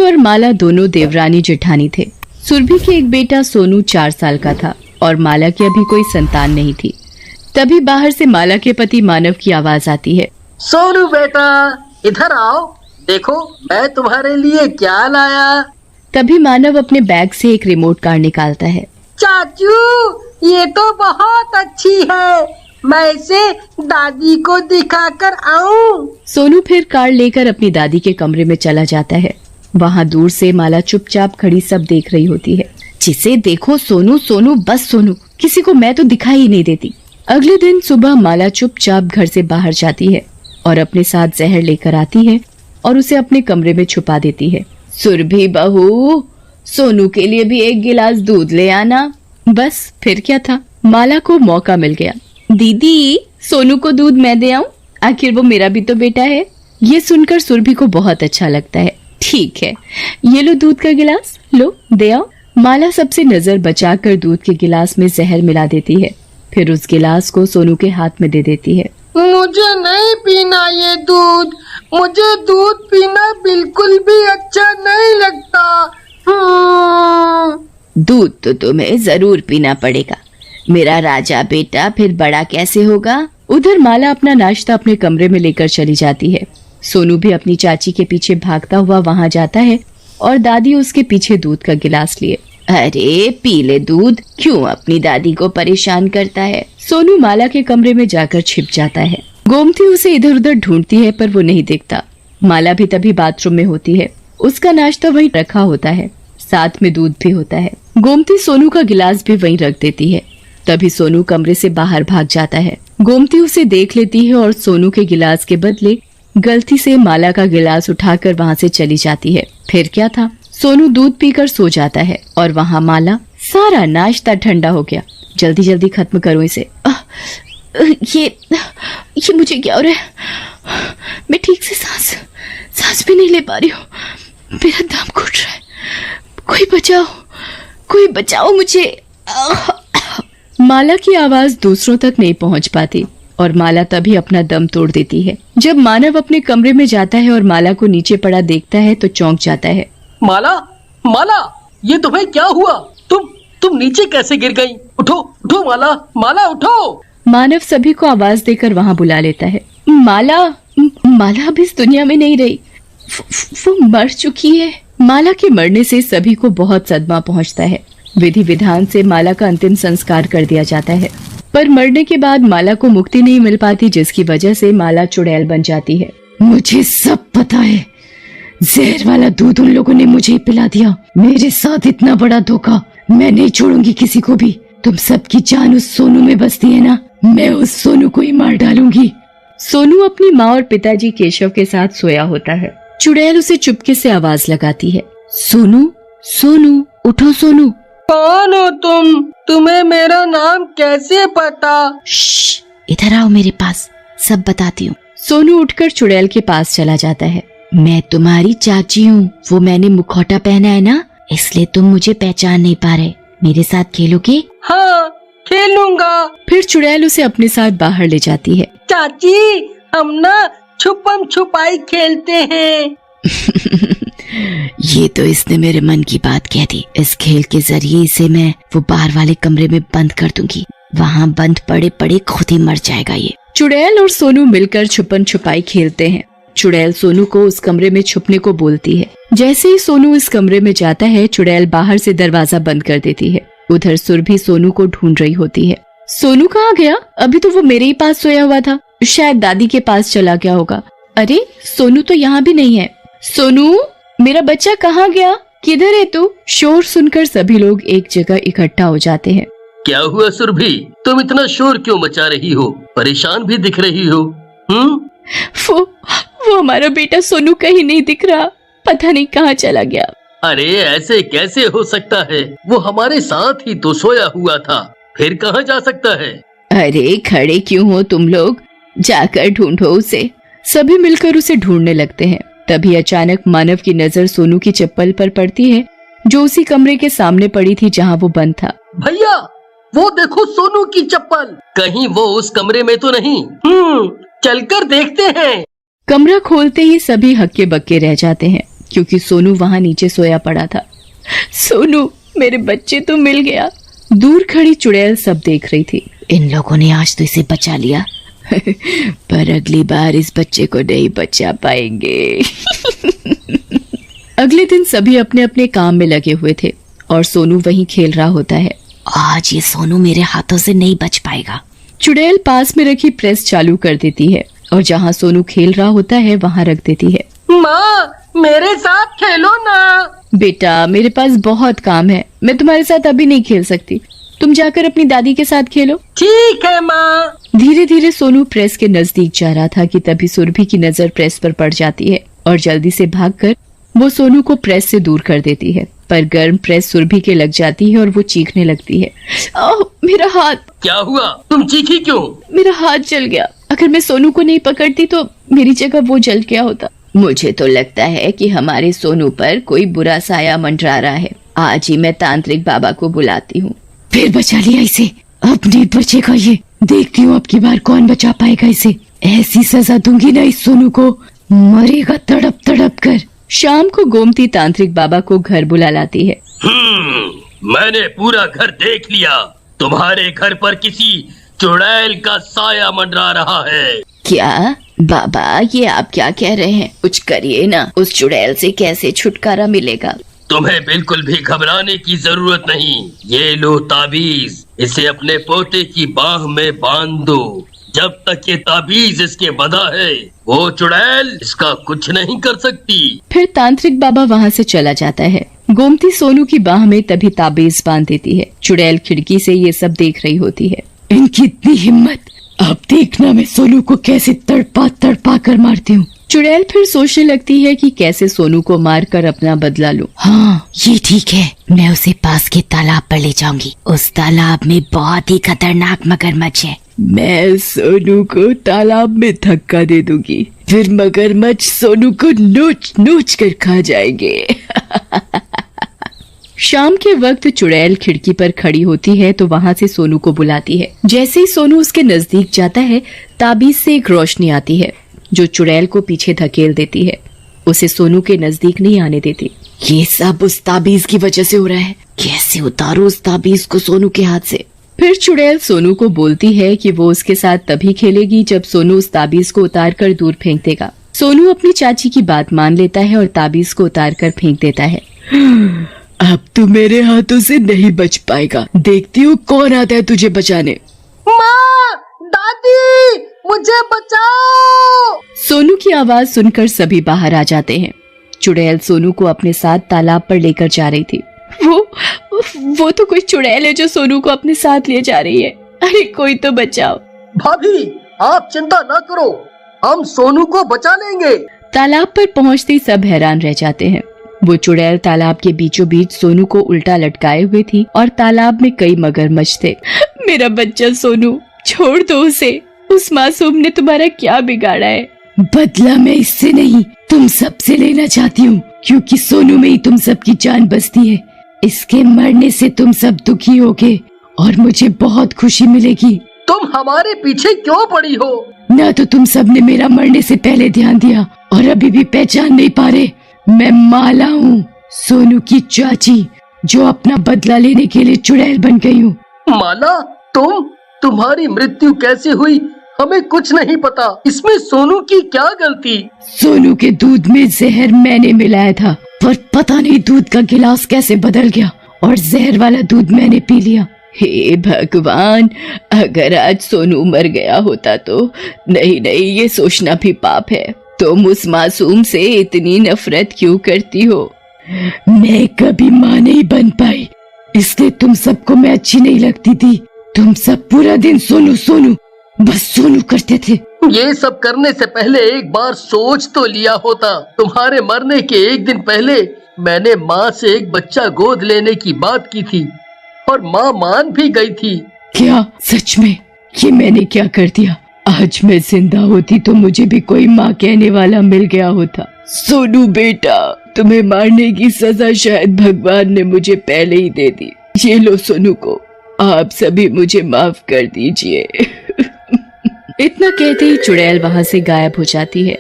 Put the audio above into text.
और माला दोनों देवरानी जेठानी थे। सुरभि के एक बेटा सोनू 4 साल का था और माला की अभी कोई संतान नहीं थी। तभी बाहर से माला के पति मानव की आवाज आती है। सोनू बेटा, इधर आओ, देखो मैं तुम्हारे लिए क्या लाया। तभी मानव अपने बैग से एक रिमोट कार निकालता है। चाचू, ये तो बहुत अच्छी है, मैं इसे दादी को दिखाकर आऊं। सोनू फिर कार लेकर अपनी दादी के कमरे में चला जाता है। वहाँ दूर से माला चुपचाप खड़ी सब देख रही होती है। जिसे देखो सोनू सोनू बस सोनू, किसी को मैं तो दिखाई ही नहीं देती। अगले दिन सुबह माला चुपचाप घर से बाहर जाती है और अपने साथ जहर लेकर आती है और उसे अपने कमरे में छुपा देती है। सुरभि बहू, सोनू के लिए भी एक गिलास दूध ले आना। बस फिर क्या था, माला को मौका मिल गया। दीदी, सोनू को दूध मैं दे आऊं? आखिर वो मेरा भी तो बेटा है। ये सुनकर सुरभि को बहुत अच्छा लगता है। ठीक है, ये लो दूध का गिलास, लो दे आओ। माला सबसे नजर बचाकर दूध के गिलास में जहर मिला देती है, फिर उस गिलास को सोनू के हाथ में दे देती है। मुझे नहीं पीना ये दूध, मुझे दूध पीना बिल्कुल भी अच्छा नहीं लगता। दूध तो तुम्हें जरूर पीना पड़ेगा, मेरा राजा बेटा, फिर बड़ा कैसे होगा। उधर माला अपना नाश्ता अपने कमरे में लेकर चली जाती है। सोनू भी अपनी चाची के पीछे भागता हुआ वहां जाता है और दादी उसके पीछे दूध का गिलास लिए। अरे पी ले दूध, क्यों अपनी दादी को परेशान करता है। सोनू माला के कमरे में जाकर छिप जाता है। गोमती उसे इधर उधर ढूंढती है पर वो नहीं दिखता। माला भी तभी बाथरूम में होती है। उसका नाश्ता वहीं रखा होता है, साथ में दूध भी होता है। गोमती सोनू का गिलास भी वहीं रख देती है। तभी सोनू कमरे से बाहर भाग जाता है। गोमती उसे देख लेती है और सोनू के गिलास के बदले गलती से माला का गिलास उठाकर वहाँ से चली जाती है। फिर क्या था, सोनू दूध पीकर सो जाता है और वहाँ माला, सारा नाश्ता ठंडा हो गया, जल्दी जल्दी खत्म करो इसे। ये मुझे क्या हो रहा है, मैं ठीक से सांस भी नहीं ले पा रही हूँ, मेरा दम घुट रहा है, कोई बचाओ मुझे। माला की आवाज दूसरों तक नहीं पहुंच पाती और माला तभी अपना दम तोड़ देती है। जब मानव अपने कमरे में जाता है और माला को नीचे पड़ा देखता है तो चौंक जाता है। माला, माला, ये तुम्हें क्या हुआ? तुम नीचे कैसे गिर गई? उठो उठो माला, माला उठो। मानव सभी को आवाज देकर वहाँ बुला लेता है। माला अब इस दुनिया में नहीं रही, वो मर चुकी है। माला के मरने से सभी को बहुत सदमा पहुँचता है। विधि विधान से माला का अंतिम संस्कार कर दिया जाता है, पर मरने के बाद माला को मुक्ति नहीं मिल पाती, जिसकी वजह से माला चुड़ैल बन जाती है। मुझे सब पता है, जहर वाला दूध उन लोगों ने मुझे पिला दिया। मेरे साथ इतना बड़ा धोखा मैं नहीं छोड़ूंगी किसी को भी। तुम सबकी जान उस सोनू में बसती है ना, मैं उस सोनू को ही मार डालूंगी। सोनू अपनी माँ और पिताजी केशव के साथ सोया होता है। चुड़ैल उसे चुपके से आवाज लगाती है। सोनू, सोनू, उठो सोनू। कौन हो तुम? तुम्हें मेरा नाम कैसे पता? श्श, इधर आओ मेरे पास, सब बताती हूँ। सोनू उठकर चुड़ैल के पास चला जाता है। मैं तुम्हारी चाची हूँ, वो मैंने मुखौटा पहना है ना, इसलिए तुम मुझे पहचान नहीं पा रहे। मेरे साथ खेलोगे? हाँ, खेलूंगा। फिर चुड़ैल उसे अपने साथ बाहर ले जाती है। चाची, हम ना छुपम छुपाई खेलते हैं। ये तो इसने मेरे मन की बात कह दी। इस खेल के जरिए इसे मैं वो बाहर वाले कमरे में बंद कर दूंगी, वहाँ बंद पड़े पड़े खुद ही मर जाएगा ये। चुड़ैल और सोनू मिलकर छुपन छुपाई खेलते हैं। चुड़ैल सोनू को उस कमरे में छुपने को बोलती है। जैसे ही सोनू इस कमरे में जाता है, चुड़ैल बाहर से दरवाजा बंद कर देती है। उधर सुरभि सोनू को ढूंढ रही होती है। सोनू कहाँ गया? अभी तो वो मेरे ही पास सोया हुआ था, शायद दादी के पास चला गया होगा। अरे सोनू तो यहाँ भी नहीं है। सोनू, मेरा बच्चा कहाँ गया? किधर है तू? शोर सुनकर सभी लोग एक जगह इकट्ठा हो जाते हैं। क्या हुआ सुरभि, तुम इतना शोर क्यों मचा रही हो? परेशान भी दिख रही हो। वो हमारा बेटा सोनू कहीं नहीं दिख रहा, पता नहीं कहाँ चला गया। अरे ऐसे कैसे हो सकता है? वो हमारे साथ ही तो सोया हुआ था, फिर कहाँ जा सकता है? अरे खड़े क्यों हो तुम लोग, जाकर ढूंढो उसे। सभी मिलकर उसे ढूंढने लगते हैं। तभी अचानक मानव की नजर सोनू की चप्पल पर पड़ती है, जो उसी कमरे के सामने पड़ी थी जहाँ वो बंद था। भैया, वो देखो सोनू की चप्पल, कहीं वो उस कमरे में तो नहीं? चलकर देखते हैं। कमरा खोलते ही सभी हक्के बक्के रह जाते हैं। क्योंकि सोनू वहां नीचे सोया पड़ा था। सोनू, मेरे बच्चे तो मिल गया। दूर खड़ी चुड़ैल सब देख रही थी। इन लोगों ने आज तो इसे बचा लिया पर अगली बार इस बच्चे को नहीं बचा पाएंगे। अगले दिन सभी अपने अपने काम में लगे हुए थे और सोनू वहीं खेल रहा होता है। आज ये सोनू मेरे हाथों से नहीं बच पाएगा। चुड़ैल पास में रखी प्रेस चालू कर देती है और जहाँ सोनू खेल रहा होता है वहाँ रख देती है। माँ, मेरे साथ खेलो ना। बेटा, मेरे पास बहुत काम है, मैं तुम्हारे साथ अभी नहीं खेल सकती। तुम जाकर अपनी दादी के साथ खेलो। ठीक है माँ। धीरे धीरे सोनू प्रेस के नजदीक जा रहा था कि तभी सुरभि की नजर प्रेस पर पड़ जाती है और जल्दी से भागकर वो सोनू को प्रेस से दूर कर देती है। पर गर्म प्रेस सुरभि के लग जाती है और वो चीखने लगती है। ओह, मेरा हाथ! क्या हुआ? तुम चीखी क्यों? मेरा हाथ जल गया। अगर मैं सोनू को नहीं पकड़ती तो मेरी जगह वो जल गया होता। मुझे तो लगता है कि हमारे सोनू पर कोई बुरा साया मंडरा रहा है। आज ही मैं तांत्रिक बाबा को बुलाती हूँ। फिर बचा लिया इसे, अब नहीं बचेगा ये। देखती हूँ अब की बार कौन बचा पाएगा इसे। ऐसी सजा दूंगी ना इस सोनू को, मरेगा तड़प तड़प कर। शाम को गोमती तांत्रिक बाबा को घर बुला लाती है। मैंने पूरा घर देख लिया। तुम्हारे घर पर किसी चुड़ैल का साया मंडरा रहा है। क्या बाबा, ये आप क्या कह रहे हैं? कुछ करिए ना, उस चुड़ैल से कैसे छुटकारा मिलेगा? तुम्हें बिल्कुल भी घबराने की जरूरत नहीं। ये लो ताबीज, इसे अपने पोते की बाह में बांध दो। जब तक ये ताबीज इसके बंधा है, वो चुड़ैल इसका कुछ नहीं कर सकती। फिर तांत्रिक बाबा वहाँ से चला जाता है। गोमती सोनू की बाह में तभी ताबीज बांध देती है। चुड़ैल खिड़की से ये सब देख रही होती है। इनकी इतनी हिम्मत! अब देखना मैं सोनू को कैसे तड़पा तड़पा कर मारती हूँ। चुड़ैल फिर सोचने लगती है कि कैसे सोनू को मार कर अपना बदला लूं। हाँ, ये ठीक है, मैं उसे पास के तालाब पर ले जाऊंगी। उस तालाब में बहुत ही खतरनाक मगरमच्छ है। मैं सोनू को तालाब में धक्का दे दूंगी, फिर मगरमच्छ सोनू को नोच नोच कर खा जाएंगे। शाम के वक्त चुड़ैल खिड़की पर खड़ी होती है तो वहाँ से सोनू को बुलाती है। जैसे ही सोनू उसके नजदीक जाता है, ताबीज से एक रोशनी आती है जो चुड़ैल को पीछे धकेल देती है। उसे सोनू के नजदीक नहीं आने देती। ये सब उस ताबीज की वजह से हो रहा है। कैसे उतारूं उस ताबीज को सोनू के हाथ से? फिर चुड़ैल सोनू को बोलती है कि वो उसके साथ तभी खेलेगी जब सोनू उस ताबीज को उतार कर दूर फेंक देगा। सोनू अपनी चाची की बात मान लेता है और ताबीज को उतार कर फेंक देता है। अब तू मेरे हाथों से नहीं बच पाएगा। देखती हूँ कौन आता है तुझे बचाने। माँ, दादी, मुझे बचाओ! सोनू की आवाज सुनकर सभी बाहर आ जाते हैं। चुड़ैल सोनू को अपने साथ तालाब पर लेकर जा रही थी। वो तो कोई चुड़ैल है जो सोनू को अपने साथ ले जा रही है। अरे कोई तो बचाओ। भाभी, आप चिंता न करो, हम सोनू को बचा लेंगे। तालाब पर पहुंचते ही सब हैरान रह जाते हैं। वो चुड़ैल तालाब के बीचों बीच सोनू को उल्टा लटकाए हुए थी और तालाब में कई मगरमच्छ थे। मेरा बच्चा सोनू, छोड़ दो उसे। उस मासूम ने तुम्हारा क्या बिगाड़ा है? बदला मैं इससे नहीं, तुम सबसे लेना चाहती हूँ, क्योंकि सोनू में ही तुम सबकी जान बसती है। इसके मरने से तुम सब दुखी होगे और मुझे बहुत खुशी मिलेगी। तुम हमारे पीछे क्यों पड़ी हो? ना तो तुम सब ने मेरा मरने से पहले ध्यान दिया और अभी भी पहचान नहीं पा रहे। मैं माला हूँ, सोनू की चाची, जो अपना बदला लेने के लिए चुड़ैल बन गई हूँ। माला, तुम्हारी मृत्यु कैसे हुई? हमें कुछ नहीं पता। इसमें सोनू की क्या गलती? सोनू के दूध में जहर मैंने मिलाया था, पर पता नहीं दूध का गिलास कैसे बदल गया और जहर वाला दूध मैंने पी लिया। हे भगवान, अगर आज सोनू मर गया होता तो। नहीं, ये सोचना भी पाप है। तुम उस मासूम से इतनी नफरत क्यों करती हो? मैं कभी माँ नहीं बन पाई, इसलिए तुम सबको मैं अच्छी नहीं लगती थी। तुम सब पूरा दिन सोनू सोनू, बस सोनू करते थे। ये सब करने से पहले एक बार सोच तो लिया होता। तुम्हारे मरने के एक दिन पहले मैंने माँ से एक बच्चा गोद लेने की बात की थी और माँ मान भी गई थी। क्या सच में? ये मैंने क्या कर दिया? आज मैं जिंदा होती तो मुझे भी कोई माँ कहने वाला मिल गया होता। सोनू बेटा, तुम्हें मारने की सजा शायद भगवान ने मुझे पहले ही दे दी। ये लो सोनू को, आप सभी मुझे माफ कर दीजिए। इतना कहते ही चुड़ैल वहाँ से गायब हो जाती है।